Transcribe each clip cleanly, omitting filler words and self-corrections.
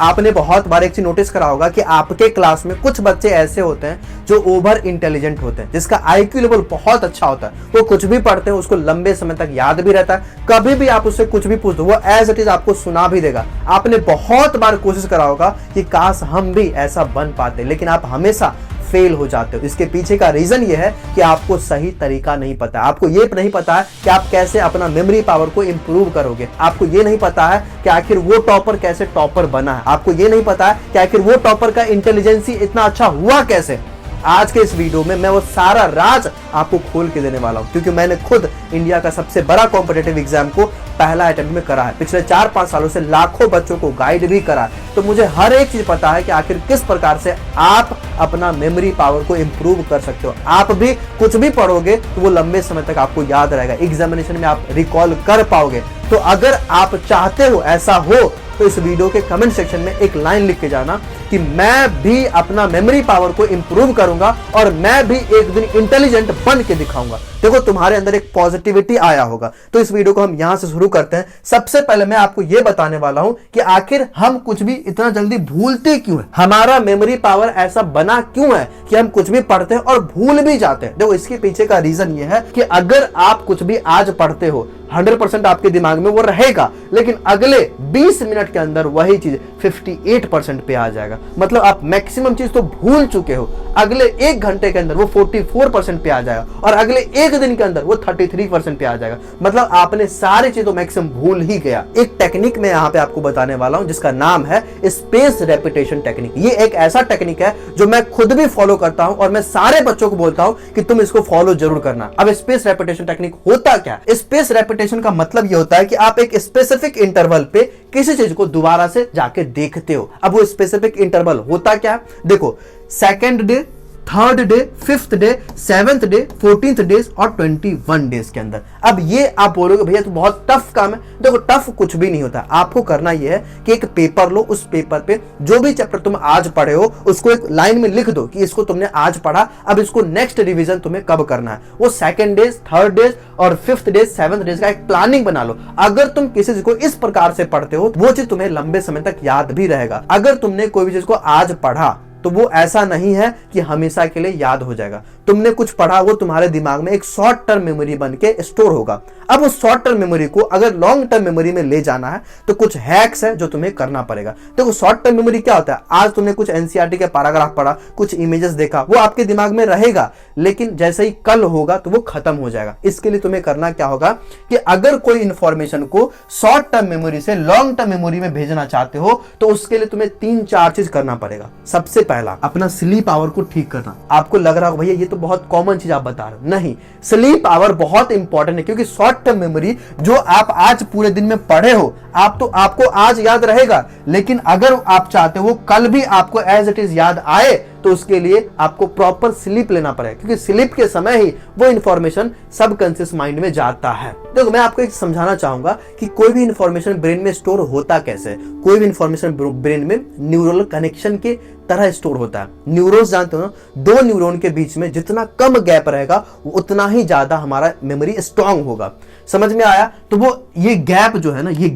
आपने बहुत बार एक चीज नोटिस करा होगा कि आपके क्लास में कुछ बच्चे ऐसे होते हैं जो ओवर इंटेलिजेंट होते हैं, जिसका आईक्यू लेवल बहुत अच्छा होता है। वो कुछ भी पढ़ते हैं उसको लंबे समय तक याद भी रहता है। कभी भी आप उससे कुछ भी पूछ दो वो एज इट इज आपको सुना भी देगा। आपने बहुत बार कोशिश करा होगा कि काश हम भी ऐसा बन पाते, लेकिन आप हमेशा फेल हो जाते हो। इसके पीछे का रीजन ये है कि आपको सही तरीका नहीं पता है। आपको ये नहीं पता है कि आप कैसे अपना मेमोरी पावर को इंप्रूव करोगे। आपको ये नहीं पता है कि आखिर वो टॉपर कैसे टॉपर बना है। आपको ये नहीं पता है कि आखिर वो टॉपर का इंटेलिजेंसी इतना अच्छा हुआ कैसे। आज के इस वीडियो में मैं वो सारा राज आपको खोल के देने वाला हूं, क्योंकि मैंने खुद इंडिया का सबसे बड़ा कॉम्पिटिटिव एग्जाम को पहला अटेम्प्ट में करा है। पिछले 4-5 सालों से लाखों बच्चों को गाइड भी करा है, तो मुझे हर एक चीज पता है कि आखिर किस प्रकार से आप अपना मेमोरी पावर को इंप्रूव कर सकते हो। आप भी कुछ भी पढ़ोगे तो वो लंबे समय तक आपको याद रहेगा, एग्जामिनेशन में आप रिकॉल कर पाओगे। तो अगर आप चाहते हो ऐसा हो तो इस वीडियो के कमेंट सेक्शन में एक लाइन लिख के जाना कि मैं भी अपना मेमोरी पावर को इंप्रूव करूंगा और मैं भी एक दिन इंटेलिजेंट बन के दिखाऊंगा। देखो तुम्हारे अंदर एक पॉजिटिविटी आया होगा। तो इस वीडियो को हम यहां से शुरू करते हैं। सबसे पहले मैं आपको यह बताने वाला हूं कि आखिर हम कुछ भी इतना जल्दी भूलते क्यों हैं। हमारा मेमोरी पावर ऐसा बना क्यों है कि हम कुछ भी पढ़ते हैं और भूल भी जाते हैं। देखो इसके पीछे का रीजन यह है कि अगर आप कुछ भी आज पढ़ते हो 100% आपके दिमाग में वो रहेगा, लेकिन अगले 20 मिनट के अंदर वही चीज 58% पे आ जाएगा। मतलब आप मैक्सिमम चीज तो भूल चुके हो, अगले 1 घंटे के अंदर वो 44% पे आ जाएगा और अगले 1 दिन के अंदर वो 33% पे आ जाएगा। मतलब आपने सारी चीज तो मैक्सिमम भूल ही गया। एक टेक्निक मैं यहाँ पे आपको बताने वाला हूं जिसका नाम है स्पेस रेपिटेशन टेक्निक। ये एक ऐसा टेक्निक है जो मैं खुद भी फॉलो करता हूं और मैं सारे बच्चों को बोलता हूं कि तुम इसको फॉलो जरूर करना। अब स्पेस रेपिटेशन टेक्निक होता क्या? स्पेस रेपिटेशन का मतलब ये होता है कि आप एक स्पेसिफिक इंटरवल पे किसी चीज को दोबारा से जाके देखते हो। अब वो स्पेसिफिक इंटरवल होता क्या? देखो, second day, third day, 5th day, 7th day, 14th days और 21 डेज के अंदर। अब ये आप बोलोगे भैया तो बहुत टफ काम है। देखो टफ कुछ भी नहीं होता। आपको करना ये है कि एक पेपर लो, उस पेपर पे जो भी चैप्टर तुम आज पढ़े हो उसको एक लाइन में लिख दो कि इसको तुमने आज पढ़ा, अब इसको नेक्स्ट रिवीजन तुम्हें कब करना है। वो 2nd डेज, 3rd डेज और 5th डेज, 7th डेज का एक प्लानिंग बना लो। अगर तुम किसी चीज को इस प्रकार से पढ़ते हो वो चीज तुम्हें लंबे समय तक याद भी रहेगा। अगर तुमने कोई भी चीज को आज पढ़ा तो वो ऐसा नहीं है कि हमेशा के लिए याद हो जाएगा। तुमने कुछ पढ़ा वो तुम्हारे दिमाग में एक शॉर्ट टर्म मेमोरी बन के स्टोर होगा। अब उस शॉर्ट टर्म मेमोरी को अगर लॉन्ग टर्म मेमोरी में ले जाना है तो कुछ हैक्स है जो तुम्हें करना पड़ेगा। देखो शॉर्ट टर्म मेमोरी क्या होता है? आज तुमने कुछ एनसीईआरटी के पैराग्राफ पढ़ा, कुछ इमेजेस देखा, वो आपके दिमाग में रहेगा, लेकिन जैसे ही कल होगा तो वो खत्म हो जाएगा। इसके लिए तुम्हें करना क्या होगा कि अगर कोई इंफॉर्मेशन को शॉर्ट टर्म मेमोरी से लॉन्ग टर्म मेमोरी में भेजना चाहते हो तो उसके लिए तुम्हें 3-4 चीज करना पड़ेगा। सबसे पहला, अपना स्लीप आवर को ठीक करना। आपको लग रहा होगा भैया ये तो बहुत कॉमन चीज आप बता रहे हो। नहीं, स्लीप आवर बहुत इंपॉर्टेंट है, क्योंकि शॉर्ट टर्म मेमोरी जो आप आज पूरे दिन में पढ़े हो आपको आज याद रहेगा, लेकिन अगर आप चाहते हो कल भी आपको एज इट इज याद आए तो उसके लिए आपको प्रॉपर स्लीप लेना पड़ेगा, क्योंकि स्लीप के समय ही वो इंफॉर्मेशन सबकॉन्शियस माइंड में जाता है। देखो मैं आपको एक समझाना चाहूंगा कि कोई भी इंफॉर्मेशन ब्रेन में स्टोर होता कैसे है। कोई भी इंफॉर्मेशन ब्रेन में न्यूरल कनेक्शन के तरह स्टोर होता है। न्यूरॉन्स जानते हो ना, 2 न्यूरॉन के बीच में जितना कम गैप रहेगा उतना ही ज्यादा हमारा मेमोरी स्ट्रांग होगा। समझ में आया? तो वो ये गैप जो है ना, ये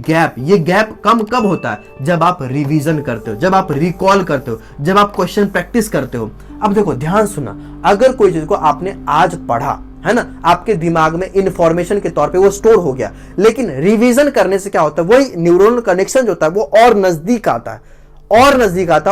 गैप कम कब होता है? जब आप रिवीजन करते हो, जब आप रिकॉल करते हो, जब आप क्वेश्चन प्रैक्टिस करते हो। अब देखो ध्यान सुना, अगर कोई चीज को आपने आज पढ़ा है ना, आपके दिमाग में इंफॉर्मेशन के तौर पे वो स्टोर हो गया, लेकिन रिवीजन करने से क्या होता है, वही न्यूरल कनेक्शन जो होता है वो और नजदीक आता है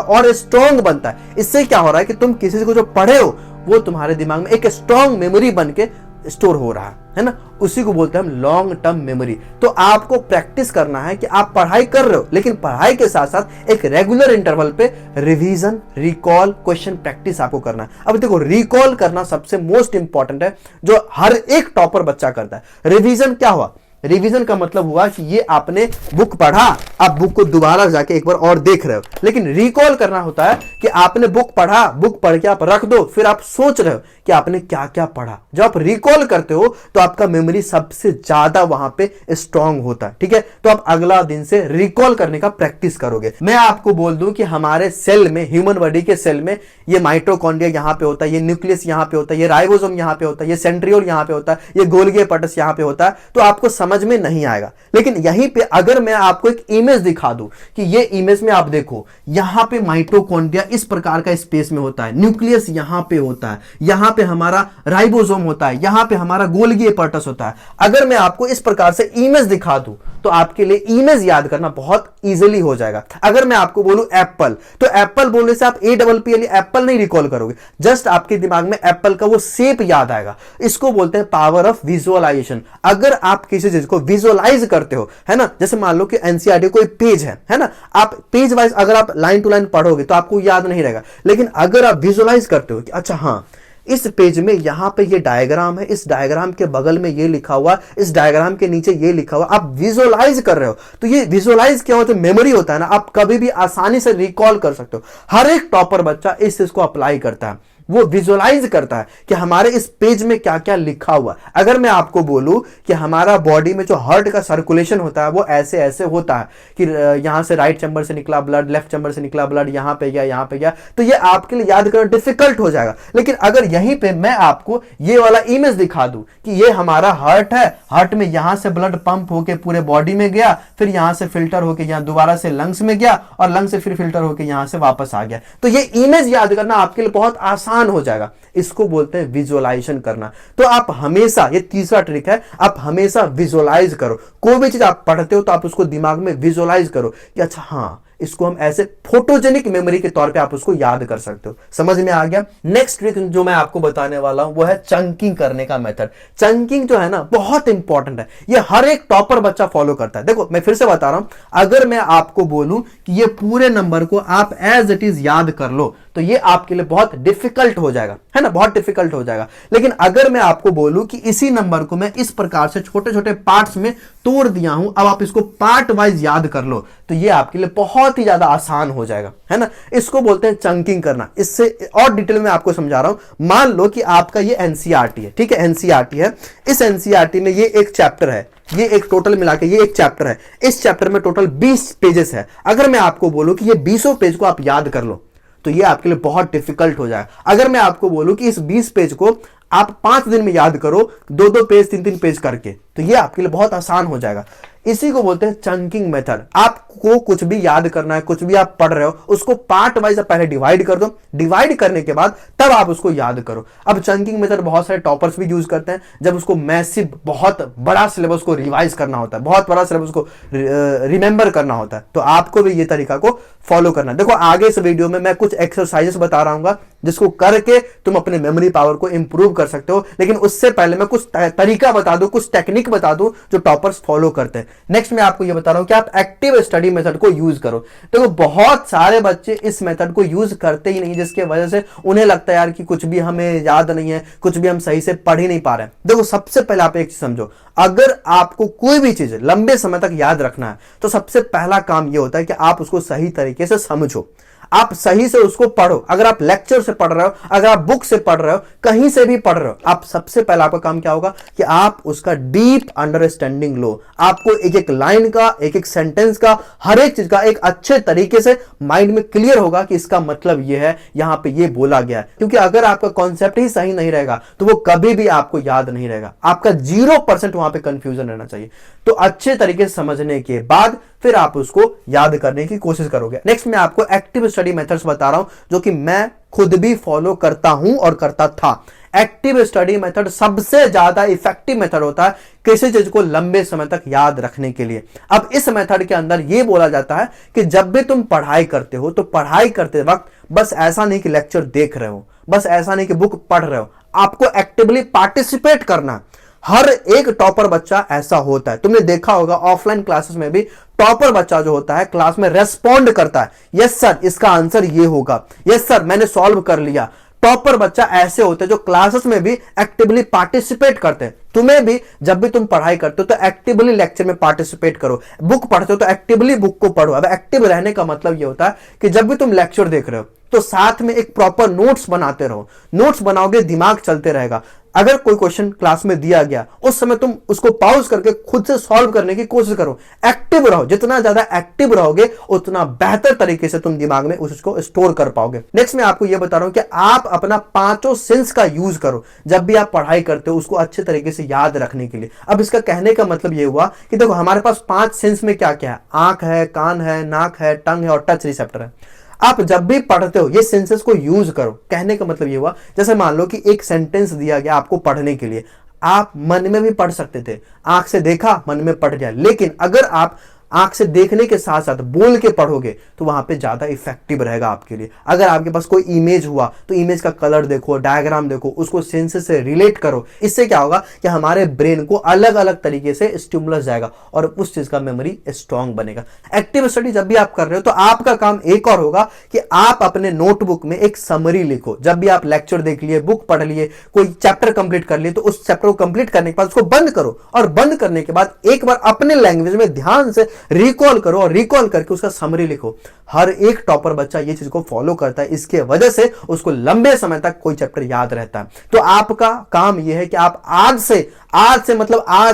और स्ट्रॉन्ग बनता है। इससे क्या हो रहा है कि तुम किसी को जो पढ़े हो वो तुम्हारे दिमाग में एक स्ट्रॉन्ग मेमोरी बन के स्टोर हो रहा है ना, उसी को बोलते हैं हम लॉन्ग टर्म मेमोरी। तो आपको प्रैक्टिस करना है कि आप पढ़ाई कर रहे हो, लेकिन पढ़ाई के साथ साथ एक रेगुलर इंटरवल पे रिवीजन, रिकॉल, क्वेश्चन प्रैक्टिस आपको करना है। अब देखो रिकॉल करना सबसे मोस्ट इंपॉर्टेंट है, जो हर एक टॉपर बच्चा करता है। रिवीजन क्या हुआ? रिवीजन का मतलब हुआ कि ये आपने बुक पढ़ा, आप बुक को दोबारा जाके एक बार और देख रहे हो। लेकिन रिकॉल करना होता है कि आपने बुक पढ़ा, बुक पढ़ के आप रख दो, फिर आप सोच रहे हो कि आपने क्या क्या पढ़ा। जब आप रिकॉल करते हो तो आपका मेमोरी सबसे ज्यादा वहां पे स्ट्रांग होता है। ठीक है, तो आप अगला दिन से रिकॉल करने का प्रैक्टिस करोगे। मैं आपको बोल दूं कि हमारे सेल में, ह्यूमन बॉडी के सेल में, ये माइटोकॉन्ड्रिया यहां पे होता है, ये न्यूक्लियस यहां पे होता है, ये राइबोसोम यहां पे होता है, ये सेंट्रियोल यहां पे होता है, ये गोल्गी पटस यहां पे होता है। तो आपको समझ में नहीं आएगा। लेकिन यहीं पे अगर मैं आपको एक इमेज दिखा दूं कि ये इमेज में आप देखो, यहां पे माइटोकॉन्ड्रिया इस प्रकार का स्पेस में होता है, न्यूक्लियस यहां पे होता है, यहां पे हमारा राइबोसोम होता है, यहां पे हमारा गोल्गी एपर्टस होता है। अगर मैं आपको इस प्रकार से इमेज दिखा दूं तो आपके लिए इमेज याद करना बहुत इजीली हो जाएगा। अगर मैं आपको बोलूं एप्पल, तो एप्पल बोलने से आप APPLE एप्पल नहीं रिकॉल करोगे, जस्ट आपके दिमाग में एप्पल का वो शेप याद आएगा। इसको बोलते हैं पावर ऑफ विजुअलाइजेशन। अगर आप किसी चीज को विजुअलाइज करते हो, है ना, जैसे मान लो कि एनसीईआरटी कोई पेज है ना, आप पेज वाइज अगर आप लाइन टू लाइन पढ़ोगे तो आपको याद नहीं रहेगा। लेकिन अगर आप विजुअलाइज करते हो कि अच्छा हाँ, इस पेज में यहां पे ये डायग्राम है, इस डायग्राम के बगल में ये लिखा हुआ, इस डायग्राम के नीचे ये लिखा हुआ, आप विजुअलाइज कर रहे हो, तो ये विजुअलाइज क्या होता है, मेमोरी होता है ना, आप कभी भी आसानी से रिकॉल कर सकते हो। हर एक टॉपर बच्चा इस चीज को अप्लाई करता है, वो विजुअलाइज करता है कि हमारे इस पेज में क्या क्या लिखा हुआ। अगर मैं आपको बोलूं कि हमारा बॉडी में जो हार्ट का सर्कुलेशन होता है वो ऐसे ऐसे होता है कि यहां से राइट चैम्बर से निकला ब्लड, लेफ्ट चैम्बर से निकला ब्लड, यहां पे गया, यहां पे गया, तो ये आपके लिए याद करना डिफिकल्ट हो जाएगा। लेकिन अगर यहीं पे मैं आपको ये वाला इमेज दिखा दूं कि ये हमारा हार्ट है, हार्ट में यहां से ब्लड पंप होके पूरे बॉडी में गया, फिर यहां से फिल्टर होके यहां दोबारा से लंग्स में गया, और लंग्स से फिर फिल्टर होके यहां से वापस आ गया, तो ये इमेज याद करना आपके लिए बहुत आसान हो जाएगा। इसको बोलते हैं विजुअलाइजेशन करना। तो आप हमेशा, ये तीसरा ट्रिक है, आप हमेशा विजुअलाइज करो। कोई भी चीज आप पढ़ते हो तो आप उसको दिमाग में विजुअलाइज करो कि अच्छा हाँ, इसको हम ऐसे फोटोजेनिक मेमोरी के तौर पे आप उसको याद कर सकते हो। समझ में आ गया। नेक्स्ट ट्रिक जो मैं आपको बताने वाला हूं वो है चंकिंग करने का मेथड। चंकिंग जो है ना बहुत इंपॉर्टेंट है, ये हर एक टॉपर बच्चा फॉलो करता है। देखो मैं फिर से बता रहा हूं, अगर मैं आपको बोलूं कि ये पूरे नंबर को आप एज इट इज याद कर लो तो ये आपके लिए बहुत डिफिकल्ट हो जाएगा, है ना, बहुत डिफिकल्ट हो जाएगा। लेकिन अगर मैं आपको बोलूं कि इसी नंबर को मैं इस प्रकार से छोटे छोटे पार्ट्स में तोड़ दिया हूं, अब आप इसको पार्ट वाइज याद कर लो, तो ये आपके लिए बहुत ही ज्यादा आसान हो जाएगा, है ना। इसको बोलते हैं चंकिंग करना। इससे और डिटेल में आपको समझा रहा हूं। मान लो कि आपका ये एनसीईआरटी है, ठीक है, एनसीईआरटी है। इस एनसीईआरटी में ये एक चैप्टर है, ये एक टोटल मिला के ये एक चैप्टर है। इस चैप्टर में टोटल 20 पेजेस है। अगर मैं आपको बोलूं कि ये 20 पेज को आप याद कर लो तो ये आपके लिए बहुत डिफिकल्ट हो जाएगा। अगर मैं आपको बोलूं कि इस 20 पेज को आप 5 दिन में याद करो, 2-2 पेज 3-3 पेज करके, तो ये आपके लिए बहुत आसान हो जाएगा। इसी को बोलते हैं चंकिंग मेथड। आपको कुछ भी याद करना है, कुछ भी आप पढ़ रहे हो, उसको पार्ट वाइज पहले डिवाइड कर दो, डिवाइड करने के बाद तब आप उसको याद करो। अब चंकिंग मेथड बहुत सारे टॉपर्स भी यूज करते हैं जब उसको मैसिव, बहुत बड़ा सिलेबस को रिवाइज करना होता है, बहुत बड़ा सिलेबस को रिमेंबर करना होता है, तो आपको भी ये तरीका को फॉलो करना। देखो आगे इस वीडियो में मैं कुछ एक्सरसाइजेस बता रहा हूँ जिसको करके तुम अपने मेमोरी पावर को इंप्रूव कर सकते हो। लेकिन उससे पहले मैं कुछ तरीका बता दूं, कुछ टेक्निक बता दूं जो टॉपर्स फॉलो करते हैं। नेक्स्ट मैं आपको ये बता रहा हूं कि आप एक्टिव स्टडी मेथड को यूज करो। देखो बहुत सारे बच्चे इस मेथड को यूज करते ही नहीं, जिसके वजह से उन्हें लगता है यार कि कुछ भी हमें याद नहीं है, कुछ भी हम सही से पढ़ ही नहीं पा रहे हैं। देखो सबसे पहले आप एक चीज समझो, अगर आपको कोई भी चीज लंबे समय तक याद रखना है तो सबसे पहला काम यह होता है कि आप उसको सही तरीके से समझो, आप सही से उसको पढ़ो। अगर आप लेक्चर से पढ़ रहे हो, अगर आप बुक से पढ़ रहे हो, कहीं से भी पढ़ रहे हो, आप सबसे पहला आपका काम क्या होगा कि आप उसका डीप अंडरस्टैंडिंग लो। आपको एक एक लाइन का, एक एक सेंटेंस का, हर एक चीज का एक अच्छे तरीके से माइंड में क्लियर होगा कि इसका मतलब ये है, यहां पे ये बोला गया है। क्योंकि अगर आपका कॉन्सेप्ट ही सही नहीं रहेगा तो वो कभी भी आपको याद नहीं रहेगा, आपका 0% वहां पे कंफ्यूजन रहना चाहिए। तो अच्छे तरीके से समझने के बाद फिर आप उसको याद करने की कोशिश करोगे। नेक्स्ट मैं आपको एक्टिव स्टडी मेथड्स बता रहा हूं जो कि मैं खुद भी फॉलो करता हूं और करता था। एक्टिव स्टडी मेथड सबसे ज्यादा इफेक्टिव मेथड होता है किसी चीज को लंबे समय तक याद रखने के लिए। अब इस मेथड के अंदर यह बोला जाता है कि जब भी तुम पढ़ाई करते हो तो पढ़ाई करते वक्त बस ऐसा नहीं कि लेक्चर देख रहे हो, बस ऐसा नहीं कि बुक पढ़ रहे हो, आपको एक्टिवली पार्टिसिपेट करना। हर एक टॉपर बच्चा ऐसा होता है, तुमने देखा होगा ऑफलाइन क्लासेस में भी टॉपर बच्चा जो होता है क्लास में रेस्पॉन्ड करता है, यस सर इसका आंसर ये होगा, यस सर मैंने सॉल्व कर लिया। टॉपर बच्चा ऐसे होते हैं जो क्लासेस में भी एक्टिवली पार्टिसिपेट करते हैं। तुम्हें भी जब भी तुम पढ़ाई करते हो तो एक्टिवली लेक्चर में पार्टिसिपेट करो, बुक पढ़ते हो तो एक्टिवली बुक को पढ़ो। अब एक्टिव रहने का मतलब ये होता है कि जब भी तुम लेक्चर देख रहे हो तो साथ में एक प्रॉपर नोट्स बनाते रहो। नोट्स बनाओगे, दिमाग चलते रहेगा। अगर कोई क्वेश्चन क्लास में दिया गया, उस समय तुम उसको पॉज करके खुद से सॉल्व करने की कोशिश करो। एक्टिव रहो, जितना ज्यादा एक्टिव रहोगे उतना बेहतर तरीके से तुम दिमाग में उसको स्टोर कर पाओगे। नेक्स्ट मैं आपको यह बता रहा हूं कि आप अपना पांचों सेंस का यूज करो जब भी आप पढ़ाई करते हो, उसको अच्छे तरीके से याद रखने के लिए। अब इसका कहने का मतलब यह हुआ कि देखो हमारे पास 5 सेंस में क्या क्या है, आंख है, कान है, नाक है, टंग है और टच रिसेप्टर है। आप जब भी पढ़ते हो ये सेंसेस को यूज करो। कहने का मतलब ये हुआ, जैसे मान लो कि एक सेंटेंस दिया गया आपको पढ़ने के लिए, आप मन में भी पढ़ सकते थे, आंख से देखा, मन में पढ़ गया। लेकिन अगर आप आंख से देखने के साथ साथ बोल के पढ़ोगे तो वहां पे ज्यादा इफेक्टिव रहेगा आपके लिए। अगर आपके पास कोई इमेज हुआ तो इमेज का कलर देखो, डायग्राम देखो, उसको सेंसेस से रिलेट करो। इससे क्या होगा कि हमारे ब्रेन को अलग अलग तरीके से स्टिमुलस जाएगा और उस चीज का मेमोरी स्ट्रांग बनेगा। एक्टिव स्टडी जब भी आप कर रहे हो तो आपका काम एक और होगा कि आप अपने नोटबुक में एक समरी लिखो। जब भी आप लेक्चर देख लिए, बुक पढ़ लिए, कोई चैप्टर कंप्लीट कर लिए, तो उस चैप्टर को कंप्लीट करने के बाद उसको बंद करो और बंद करने के बाद एक बार अपने लैंग्वेज में ध्यान से रिकॉल करो और रिकॉल करके उसका समरी लिखो। हर एक टॉपर बच्चा ये चीज को फॉलो करता है, इसके वजह से उसको लंबे समय तक कोई चैप्टर याद रहता है। तो आपका काम यह है कि आप आज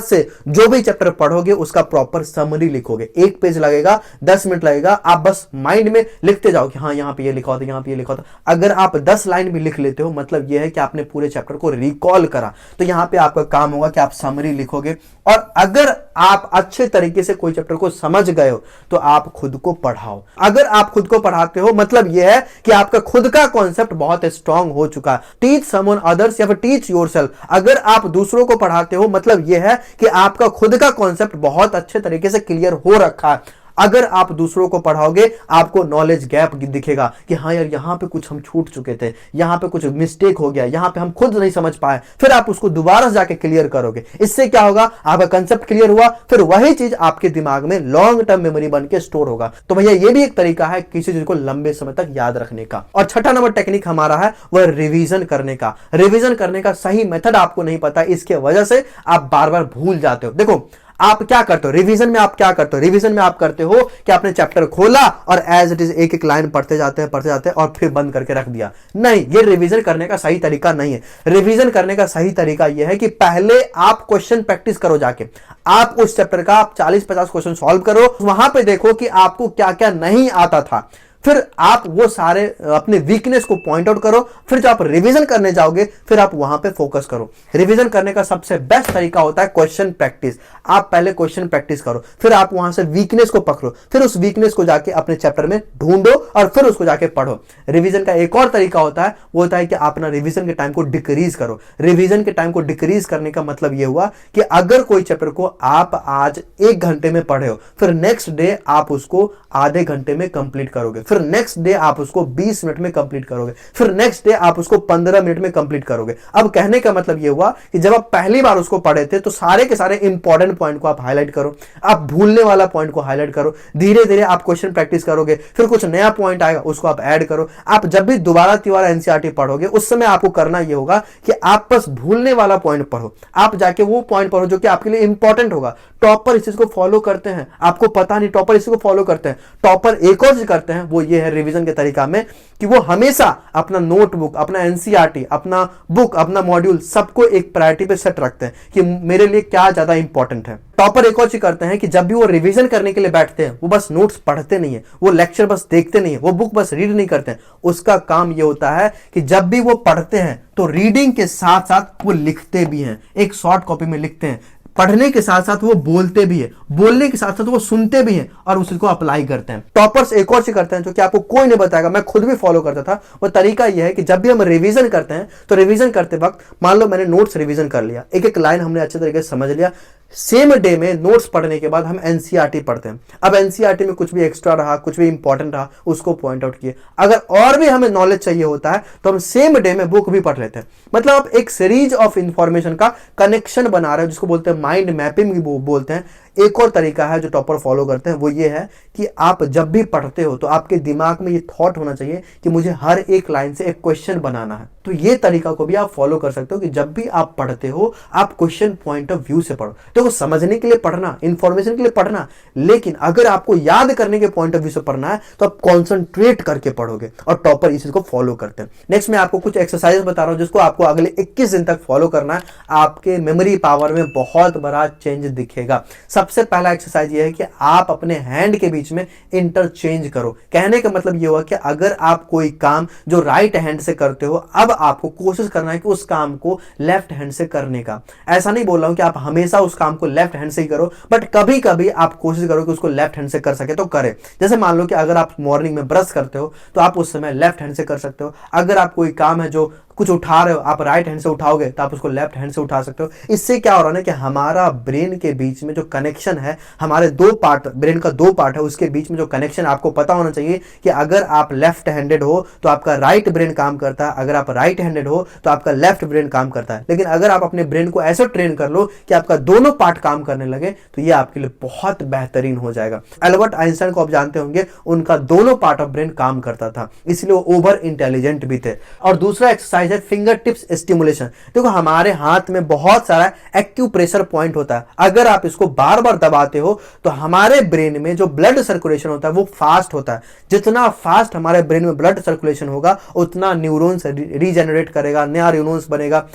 से जो भी चैप्टर पढ़ोगे उसका प्रॉपर समरी लिखोगे। 1 पेज लगेगा, 10 मिनट लगेगा, आप बस माइंड में लिखते जाओ कि हाँ यहां पे ये लिखा होता, यहां पे ये लिखा होता। अगर आप 10 लाइन भी लिख लेते हो, मतलब यह है कि आपने पूरे चैप्टर को रिकॉल करा। तो यहां पे आपका काम होगा कि आप समरी लिखोगे। और अगर आप अच्छे तरीके से कोई चैप्टर को समझ गए हो तो आप खुद को पढ़ाओ। अगर आप खुद को पढ़ाते हो मतलब यह है कि आपका खुद का कॉन्सेप्ट बहुत स्ट्रांग हो चुका है। टीच समवन अदर्स या फिर टीच योरसेल्फ। अगर आप दूसरों को पढ़ाते हो मतलब यह है कि आपका खुद का कॉन्सेप्ट बहुत अच्छे तरीके से क्लियर हो रखा है। अगर आप दूसरों को पढ़ाओगे आपको नॉलेज गैप दिखेगा कि हाँ यार यहां पे कुछ हम छूट चुके थे, यहां पे कुछ मिस्टेक हो गया, यहां पे हम खुद नहीं समझ पाए, फिर आप उसको दोबारा जाके क्लियर करोगे। इससे क्या होगा, आपका कंसेप्ट क्लियर हुआ, फिर वही चीज आपके दिमाग में लॉन्ग टर्म मेमोरी बन के स्टोर होगा। तो भैया ये भी एक तरीका है किसी चीज को लंबे समय तक याद रखने का। और छठा नंबर टेक्निक हमारा है वह रिवीजन करने का। रिवीजन करने का सही मेथड आपको नहीं पता, इसके वजह से आप बार बार भूल जाते हो। देखो आप क्या करते हो रिवीजन में, आप क्या करते हो रिवीजन में, आप करते हो कि आपने चैप्टर खोला और एज इट इज एक एक लाइन पढ़ते जाते हैं और फिर बंद करके रख दिया। नहीं, ये रिवीजन करने का सही तरीका नहीं है। रिवीजन करने का सही तरीका यह है कि पहले आप क्वेश्चन प्रैक्टिस करो, जाके आप उस चैप्टर का आप 40-50 क्वेश्चन सॉल्व करो, वहां पे देखो कि आपको क्या क्या नहीं आता था, फिर आप वो सारे अपने वीकनेस को पॉइंट आउट करो। फिर जब आप रिवीजन करने जाओगे फिर आप वहां पे फोकस करो। रिवीजन करने का सबसे बेस्ट तरीका होता है क्वेश्चन प्रैक्टिस। आप पहले क्वेश्चन प्रैक्टिस करो, फिर आप वहां से वीकनेस को पकड़ो, फिर उस वीकनेस को जाके अपने चैप्टर में ढूंढो और फिर उसको जाके पढ़ो। रिवीजन का एक और तरीका होता है, वो होता है कि आप अपना रिवीजन के टाइम को डिक्रीज करो। रिवीजन के टाइम को डिक्रीज करने का मतलब यह हुआ कि अगर कोई चैप्टर को आप आज 1 घंटे में पढ़े हो, फिर नेक्स्ट डे आप उसको आधे घंटे में कंप्लीट करोगे, फिर नेक्स्ट डे आप उसको 20 मिनट में कंप्लीट करोगे, फिर नेक्स्ट डे आप उसको 15 मिनट में कंप्लीट करोगे। अब कहने का मतलब यह हुआ कि जब आप पहली बार उसको पढ़े थे तो सारे के सारे इंपॉर्टेंट पॉइंट को आप हाईलाइट करो, आप भूलने वाला पॉइंट को हाईलाइट करो। धीरे धीरे आप क्वेश्चन प्रैक्टिस करोगे, फिर कुछ नया पॉइंट आएगा उसको आप ऐड करो। आप जब भी दोबारा तिबारा एनसीईआरटी पढ़ोगे उस समय आपको करना यह होगा कि आप बस भूलने वाला पॉइंट पढ़ो, आप जाके वो पॉइंट पढ़ो जो कि आपके लिए इंपॉर्टेंट होगा। टॉपर इस चीज को फॉलो करते हैं, आपको पता नहीं टॉपर इसी को फॉलो करते हैं। टॉपर एक और चीज करते हैं, वो ये है रिवीजन के तरीका में कि वो हमेशा अपना नोटबुक, अपना एनसीईआरटी, अपना बुक, अपना मॉड्यूल सबको एक प्रायोरिटी पे सेट रखते हैं कि मेरे लिए क्या ज्यादा इंपॉर्टेंट है। टॉपर एक और चीज करते हैं कि जब भी वो रिवीजन करने के लिए बैठते हैं वो बस नोट्स पढ़ते नहीं है, वो लेक्चर बस देखते नहीं है, वो बुक बस रीड नहीं करते हैं। उसका काम ये होता है कि जब भी वो पढ़ते हैं तो रीडिंग के साथ साथ वो लिखते भी हैं, एक शॉर्ट कॉपी में लिखते हैं। पढ़ने के साथ साथ वो बोलते भी है, बोलने के साथ साथ वो सुनते भी हैं और उसको अप्लाई करते हैं। टॉपर्स एक और चीज करते हैं जो कि आपको कोई नहीं बताएगा, मैं खुद भी फॉलो करता था। वो तरीका यह है कि जब भी हम रिवीजन करते हैं तो रिवीजन करते वक्त मान लो मैंने नोट्स रिवीजन कर लिया, एक एक लाइन हमने अच्छे तरीके से समझ लिया, सेम डे में नोट्स पढ़ने के बाद हम एनसीईआरटी पढ़ते हैं। अब एनसीईआरटी में कुछ भी एक्स्ट्रा रहा, कुछ भी इंपॉर्टेंट रहा, उसको पॉइंट आउट किए। अगर और भी हमें नॉलेज चाहिए होता है तो हम सेम डे में बुक भी पढ़ लेते हैं। मतलब आप एक सीरीज ऑफ इंफॉर्मेशन का कनेक्शन बना रहे हो, जिसको बोलते हैं माइंड मैपिंग भी बोलते हैं। एक और तरीका है जो टॉपर फॉलो करते हैं, वो ये है कि आप जब भी पढ़ते हो तो आपके दिमाग में ये थॉट होना चाहिए कि मुझे हर एक लाइन से एक क्वेश्चन बनाना है। तो ये तरीका को भी आप फॉलो कर सकते हो कि जब भी आप पढ़ते हो आप क्वेश्चन पॉइंट ऑफ व्यू से पढ़ो। तो वो समझने के लिए पढ़ना, इंफॉर्मेशन के लिए पढ़ना, लेकिन अगर आपको याद करने के पॉइंट ऑफ व्यू से पढ़ना है तो आप कॉन्सेंट्रेट करके पढ़ोगे, और टॉपर इस चीज को फॉलो करते हैं। नेक्स्ट मैं आपको कुछ एक्सरसाइज बता रहा हूं जिसको आपको अगले 21 दिन तक फॉलो करना है। आपके मेमोरी पावर में बहुत बड़ा चेंज दिखेगा। सबसे पहला एक्सरसाइज ये है कि आप अपने हैंड के बीच में इंटरचेंज करो। कहने का मतलब ये हुआ कि अगर आप कोई काम जो राइट हैंड से करते हो, अब आपको कोशिश करना है कि उस काम को लेफ्ट हैंड से करने का। ऐसा नहीं बोल रहा हूं कि आप हमेशा उस काम को लेफ्ट हैंड से ही करो, बट कभी कभी आप कोशिश करो कि उसको लेफ्ट हैंड से कर सके तो करें। जैसे मान लो कि अगर आप मॉर्निंग में ब्रश करते हो तो आप उस समय लेफ्ट हैंड से कर सकते हो। अगर आप कोई काम है जो कुछ उठा रहे हो, आप राइट हैंड से उठाओगे तो आप उसको लेफ्ट हैंड से उठा सकते हो। इससे क्या हो रहा है ना कि हमारा ब्रेन के बीच में जो कनेक्शन है, हमारे दो पार्ट, ब्रेन का दो पार्ट है, उसके बीच में जो कनेक्शन आपको पता होना चाहिए कि अगर आप लेफ्ट हैंडेड हो तो आपका राइट ब्रेन काम करता है, अगर आप राइट हैंडेड हो तो आपका लेफ्ट ब्रेन काम करता है। लेकिन अगर आप अपने ब्रेन को ऐसे ट्रेन कर लो कि आपका दोनों पार्ट काम करने लगे तो ये आपके लिए बहुत बेहतरीन हो जाएगा। एल्बर्ट आइंस्टाइन को आप जानते होंगे, उनका दोनों पार्ट ऑफ ब्रेन काम करता था, इसलिए वो ओवर इंटेलिजेंट भी थे। और दूसरा एक्सरसाइज है फिंगर टिप्स स्टिमुलेशन। देखो हमारे हाथ में बहुत सारा एक्यूप्रेशर पॉइंट होता है, अगर आप इसको बार बार दबाते हो तो हमारे ब्रेन में जो ब्लड सर्कुलेशन होता है वो फास्ट होता है। जितना फास्ट हमारे ब्रेन में ब्लड सर्कुलेशन होगा उतना न्यूरॉन्स रीजेनरेट करेगा, नया न्यूरॉन्स बनेगा।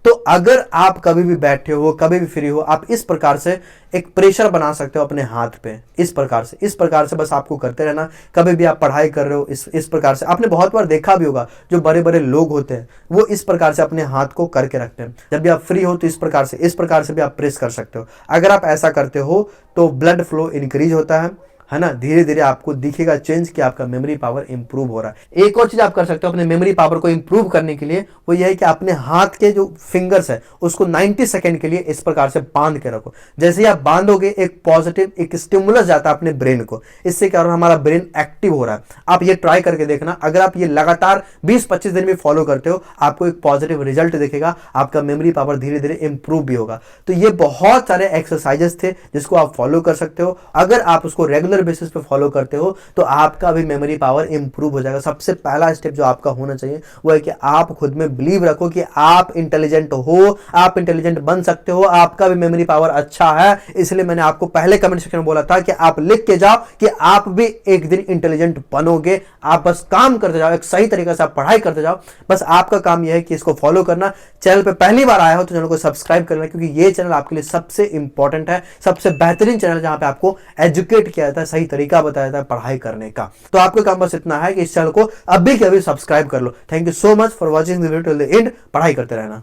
तो अगर आप कभी भी बैठे हो, कभी भी फ्री हो, आप इस प्रकार से एक प्रेशर बना सकते हो अपने हाथ पे। इस प्रकार से बस आपको करते रहना। कभी भी आप पढ़ाई कर रहे हो, इस प्रकार से आपने बहुत बार देखा भी होगा, जो बड़े बड़े लोग होते हैं वो इस प्रकार से अपने हाथ को करके रखते हैं। जब भी आप फ्री हो तो इस प्रकार से भी आप प्रेस कर सकते हो। अगर आप ऐसा करते हो तो ब्लड फ्लो इंक्रीज होता है ना। धीरे धीरे आपको दिखेगा चेंज कि आपका मेमोरी पावर इंप्रूव हो रहा है। एक और चीज आप कर सकते हो अपने मेमोरी पावर को इंप्रूव करने के लिए, वो यह है कि अपने हाथ के जो फिंगर्स है उसको 90 सेकंड के लिए इस प्रकार से बांध के रखो। जैसे ही आप बांधोगे एक पॉजिटिव एक स्टिमुलस जाता है अपने ब्रेन को। इससे क्या हो रहा है, हमारा ब्रेन एक्टिव हो रहा है। आप ये ट्राई करके देखना। अगर आप ये लगातार 20-25 दिन भी फॉलो करते हो आपको एक पॉजिटिव रिजल्ट दिखेगा, आपका मेमोरी पावर धीरे धीरे इंप्रूव भी होगा। तो ये बहुत सारे एक्सरसाइजेस थे जिसको आप फॉलो कर सकते हो। अगर आप उसको रेगुलर बेसिस पे फॉलो करते हो तो आपका भी मेमोरी पावर इंप्रूव हो जाएगा। सबसे पहला स्टेप जो आपका होना चाहिए वो है कि आप खुद में बिलीव रखो कि आप इंटेलिजेंट हो, आप इंटेलिजेंट बन सकते हो, आपका भी मेमोरी पावर अच्छा है। इसलिए मैंने आपको पहले कमेंट सेक्शन में बोला था कि आप लिख के जाओ कि आप भी एक दिन इंटेलिजेंट बनोगे। आप बस काम करते जाओ, एक सही तरीके से आप पढ़ाई करते जाओ। बस आपका काम यह है कि इसको फॉलो करना। चैनल पे पहली बार आया हो तो चैनल को सब्सक्राइब करना, क्योंकि ये चैनल आपके लिए सबसे इंपॉर्टेंट है, सबसे बेहतरीन चैनल जहां पे आपको एजुकेट किया जाता है, सही तरीका बताया जाता है पढ़ाई करने का। तो आपका काम बस इतना है कि इस चैनल को अभी के अभी सब्सक्राइब कर लो। Thank you so much for watching the video till the end. पढ़ाई करते रहना।